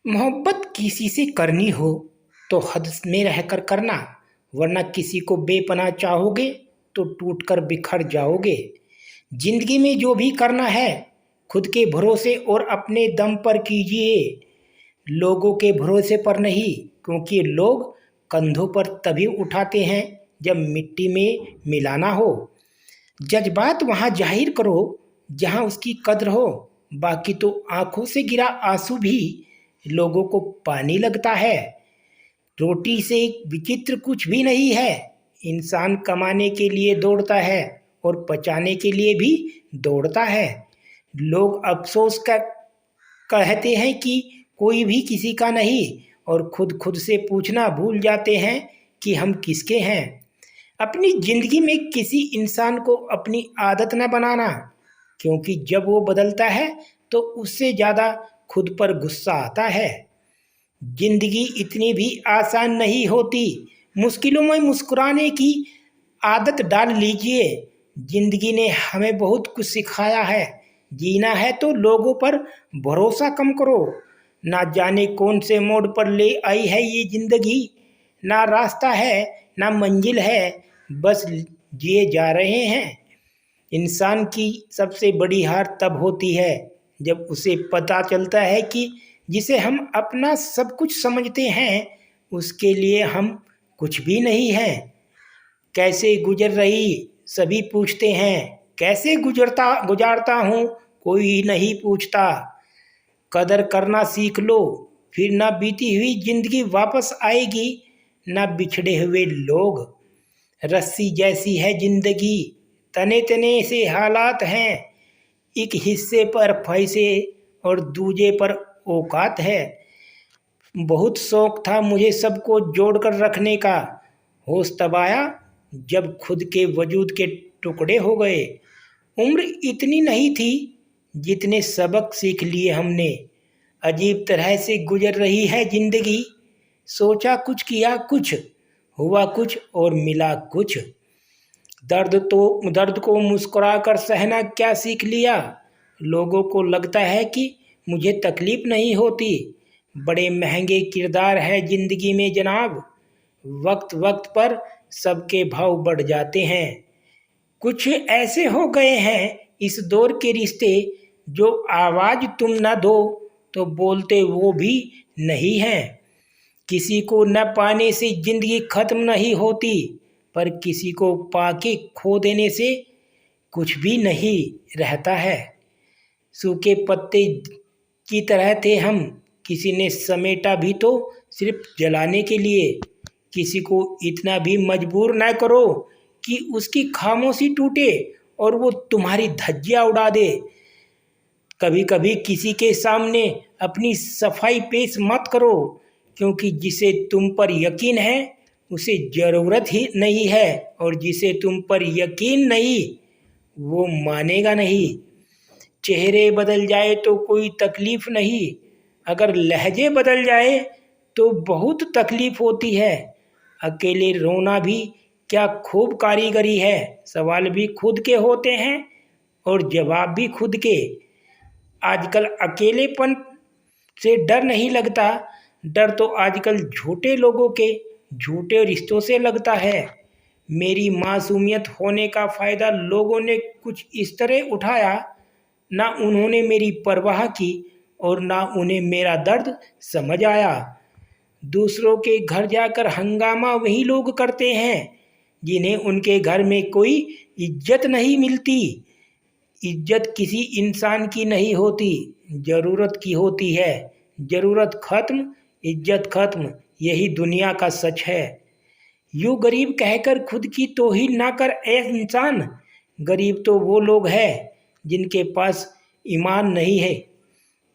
मोहब्बत किसी से करनी हो तो हद में रहकर करना, वरना किसी को बेपनाह चाहोगे तो टूटकर बिखर जाओगे। जिंदगी में जो भी करना है खुद के भरोसे और अपने दम पर कीजिए, लोगों के भरोसे पर नहीं, क्योंकि लोग कंधों पर तभी उठाते हैं जब मिट्टी में मिलाना हो। जज्बात वहाँ जाहिर करो जहाँ उसकी कद्र हो, बाकी तो आंखों से गिरा आंसू भी लोगों को पानी लगता है। रोटी से विचित्र कुछ भी नहीं है, इंसान कमाने के लिए दौड़ता है और पचाने के लिए भी दौड़ता है। लोग अफसोस कर कहते हैं कि कोई भी किसी का नहीं, और खुद खुद से पूछना भूल जाते हैं कि हम किसके हैं। अपनी जिंदगी में किसी इंसान को अपनी आदत न बनाना, क्योंकि जब वो बदलता है तो उससे ज़्यादा खुद पर गुस्सा आता है। जिंदगी इतनी भी आसान नहीं होती, मुश्किलों में मुस्कुराने की आदत डाल लीजिए। जिंदगी ने हमें बहुत कुछ सिखाया है, जीना है तो लोगों पर भरोसा कम करो। ना जाने कौन से मोड़ पर ले आई है ये जिंदगी, ना रास्ता है ना मंजिल है, बस जिए जा रहे हैं। इंसान की सबसे बड़ी हार तब होती है जब उसे पता चलता है कि जिसे हम अपना सब कुछ समझते हैं उसके लिए हम कुछ भी नहीं हैं। कैसे गुजर रही सभी पूछते हैं, कैसे गुजारता हूँ कोई नहीं पूछता। कदर करना सीख लो, फिर ना बीती हुई जिंदगी वापस आएगी, ना बिछड़े हुए लोग। रस्सी जैसी है जिंदगी, तने तने से हालात हैं, एक हिस्से पर फैसे और दूजे पर औकात है। बहुत शौक था मुझे सबको जोड़कर रखने का, होश तब आया जब खुद के वजूद के टुकड़े हो गए। उम्र इतनी नहीं थी जितने सबक सीख लिए हमने, अजीब तरह से गुजर रही है जिंदगी। सोचा कुछ किया कुछ, हुआ कुछ और मिला कुछ। दर्द को मुस्कुरा कर सहना क्या सीख लिया। लोगों को लगता है कि मुझे तकलीफ नहीं होती, बड़े महंगे किरदार है जिंदगी में जनाब। वक्त वक्त पर सबके भाव बढ़ जाते हैं। कुछ ऐसे हो गए हैं इस दौर के रिश्ते, जो आवाज़ तुम न दो तो बोलते वो भी नहीं हैं। किसी को न पाने से जिंदगी खत्म नहीं होती, पर किसी को पाके खो देने से कुछ भी नहीं रहता है। सूखे पत्ते की तरह थे हम, किसी ने समेटा भी तो सिर्फ जलाने के लिए। किसी को इतना भी मजबूर ना करो कि उसकी खामोशी टूटे और वो तुम्हारी धज्जियाँ उड़ा दे। कभी कभी किसी के सामने अपनी सफाई पेश मत करो, क्योंकि जिसे तुम पर यकीन है उसे ज़रूरत ही नहीं है, और जिसे तुम पर यकीन नहीं वो मानेगा नहीं। चेहरे बदल जाए तो कोई तकलीफ़ नहीं, अगर लहजे बदल जाए तो बहुत तकलीफ़ होती है। अकेले रोना भी क्या खूब कारीगरी है, सवाल भी खुद के होते हैं और जवाब भी खुद के। आजकल अकेलेपन से डर नहीं लगता, डर तो आजकल झूठे लोगों के झूठे रिश्तों से लगता है। मेरी मासूमियत होने का फ़ायदा लोगों ने कुछ इस तरह उठाया, ना उन्होंने मेरी परवाह की और ना उन्हें मेरा दर्द समझ आया। दूसरों के घर जाकर हंगामा वही लोग करते हैं जिन्हें उनके घर में कोई इज्जत नहीं मिलती। इज्जत किसी इंसान की नहीं होती, ज़रूरत की होती है। ज़रूरत खत्म, इज्जत खत्म, यही दुनिया का सच है। यूँ गरीब कहकर खुद की तौहीन ना कर ए इंसान। गरीब तो वो लोग हैं जिनके पास ईमान नहीं है।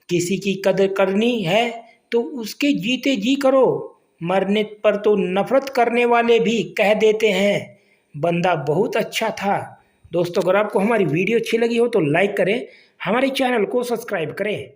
किसी की कदर करनी है तो उसके जीते जी करो, मरने पर तो नफरत करने वाले भी कह देते हैं बंदा बहुत अच्छा था। दोस्तों, अगर आपको हमारी वीडियो अच्छी लगी हो तो लाइक करें, हमारे चैनल को सब्सक्राइब करें।